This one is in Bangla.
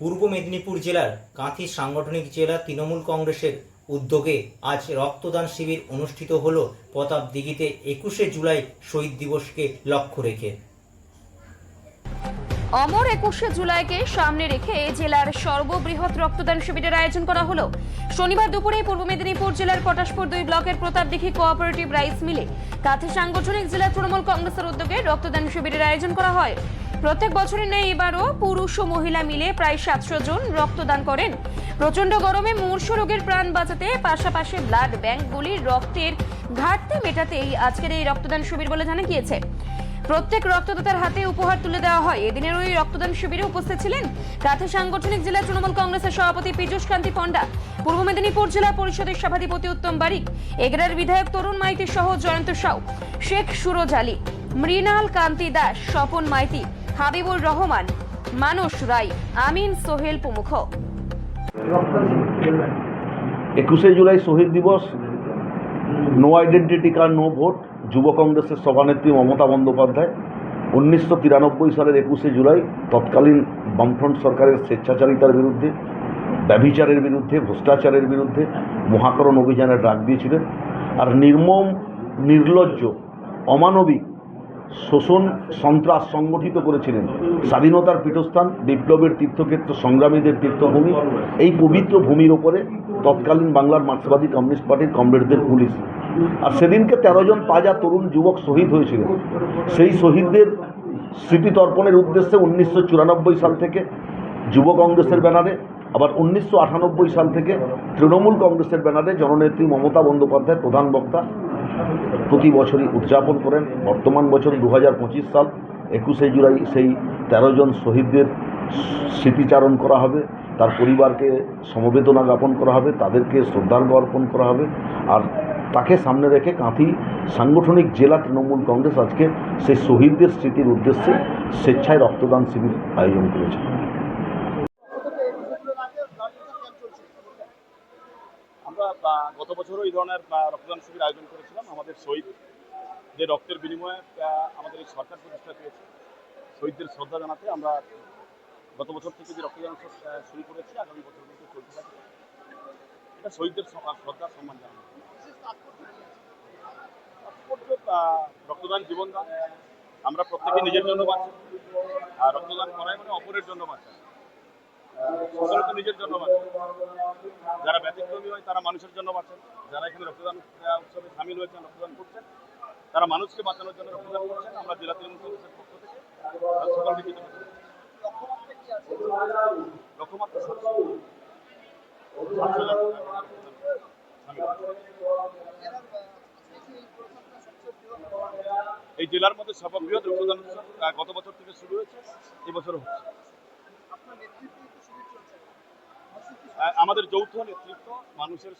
পূর্ব মেদিনীপুর জেলার কাঁথি সাংগঠনিক জেলা তৃণমূল কংগ্রেসের উদ্যোগে আজ রক্তদান শিবির অনুষ্ঠিত হল প্রতাপদিঘিতে 21শে জুলাই শহীদ দিবসকে লক্ষ্য রেখে। অমর 21শে জুলাইকে সামনে রেখে জেলার সর্ববৃহৎ রক্তদান শিবিরের আয়োজন করা হলো। শনিবার দুপুরে পূর্ব মেদিনীপুর জেলার পটাশপুর 2 ব্লকের প্রতাপদিঘি কোঅপারেটিভ রাইস মিলে কাঁথি সাংগঠনিক জেলা তৃণমূল কংগ্রেসের উদ্যোগে রক্তদান শিবিরের আয়োজন করা হয়। প্রত্যেক বছরের ন্যায় এবারও পুরুষ ও মহিলা মিলে প্রায় 700 জন রক্তদান করেন। প্রচন্ড গরমে মুমূর্ষু রোগীর প্রাণ বাঁচাতে পাশাপাশি ব্লাড ব্যাংকগুলির রক্তের ঘাটতি মেটাতেই আজকের এই রক্তদান শিবির বলে জানা গিয়েছে। প্রত্যেক রক্তদাতার হাতে উপহার তুলে দেওয়া হয়। এদিনের ওই রক্তদান শিবিরে উপস্থিত ছিলেন কাঁথি সাংগঠনিক জেলা তৃণমূল কংগ্রেসের সভাপতি পীযূষ কান্তি পণ্ডা, পূর্ব মেদিনীপুর জেলা পরিষদের সভাধিপতি উত্তম বারিক, এগরার বিধায়ক তরুণ মাইতি সহ জয়ন্ত সাউ, শেখ সুরজ আলী, মৃণাল কান্তি দাস, স্বপন মাইতি, হাবিবুর রহমান, মানস রায়, আমিন সোহেল প্রমুখ। 21শে জুলাই শহীদ দিবস, no identity card no vote. যুব কংগ্রেসের সভানেত্রী মমতা বন্দ্যোপাধ্যায় 1993 সালের 21শে জুলাই তৎকালীন বামফ্রন্ট সরকারের স্বেচ্ছাচারিতার বিরুদ্ধে, ব্যভিচারের বিরুদ্ধে, ভ্রষ্টাচারের বিরুদ্ধে মহাকরণ অভিযানের ডাক দিয়েছিলেন। আর নির্মম, নির্লজ্জ, অমানবিক শোষণ, সন্ত্রাস সংগঠিত করেছিলেন। স্বাধীনতার পীঠস্থান, বিপ্লবের তীর্থক্ষেত্র, সংগ্রামীদের তীর্থভূমি, এই পবিত্র ভূমির ওপরে তৎকালীন বাংলার মার্ক্সবাদী কমিউনিস্ট পার্টির কমরেডদের পুলিশ। আর সেদিনকে 13 জন তাজা তরুণ যুবক শহীদ হয়েছিলেন। সেই শহীদদের স্মৃতি তর্পণের উদ্দেশ্যে 1994 সাল থেকে যুব কংগ্রেসের ব্যানারে, আবার 1998 সাল থেকে তৃণমূল কংগ্রেসের ব্যানারে জননেত্রী মমতা বন্দ্যোপাধ্যায় প্রধান বক্তা প্রতি বছরই উদযাপন করেন। বর্তমান বছর 2025 সাল 21শে জুলাই সেই 13 জন শহীদদের স্মৃতিচারণ করা হবে, তার পরিবারকে সমবেদনা জ্ঞাপন করা হবে, তাদেরকে শ্রদ্ধার্ঘ্য অর্পণ করা হবে। আর তাকে সামনে রেখে কাঁথি সাংগঠনিক জেলা তৃণমূল কংগ্রেস আজকে সেই শহীদদের স্মৃতির উদ্দেশ্যে স্বেচ্ছায় রক্তদান শিবির আয়োজন করেছে। আমরা গত বছরও এই ধরনের রক্তদান শিবির আয়োজন করেছিলাম। আমাদের শহীদ যে রক্তের বিনিময়ে আমাদের এই সরকার প্রতিষ্ঠা পেয়েছে, শহীদদের শ্রদ্ধা জানাতে আমরা গত বছর থেকে যে রক্তদান শুরু করেছি, আগামী বছর কিন্তু চলতে থাকবে। এটা শহীদদের শ্রদ্ধা সম্মান জানানো। রক্তদান জীবনদান। আমরা প্রত্যেকে নিজের জন্য বাঁচি, আর রক্তদান করাই মানে অপরের জন্য বাঁচা। সকলে তো নিজের জন্য বাঁচে, যারা ব্যতিক্রমী হয় তারা মানুষের জন্য বাঁচেন। যারা এখানে রক্তদান উৎসবে সামিল হয়েছেন, রক্তদান করছেন, তারা মানুষকে বাঁচানোর জন্য রক্তদান করছেন। আমরা জেলা তৃণমূল কংগ্রেসের পক্ষ থেকে সকলকে কৃতজ্ঞতা জানাই। লক্ষ্যমাত্রা 700 এই জেলার মধ্যে সর্ববৃহৎ রক্তদান উৎসব গত বছর থেকে শুরু হয়েছে, এবছরও হচ্ছে। আমাদের যৌথ নেতৃত্ব, মানুষের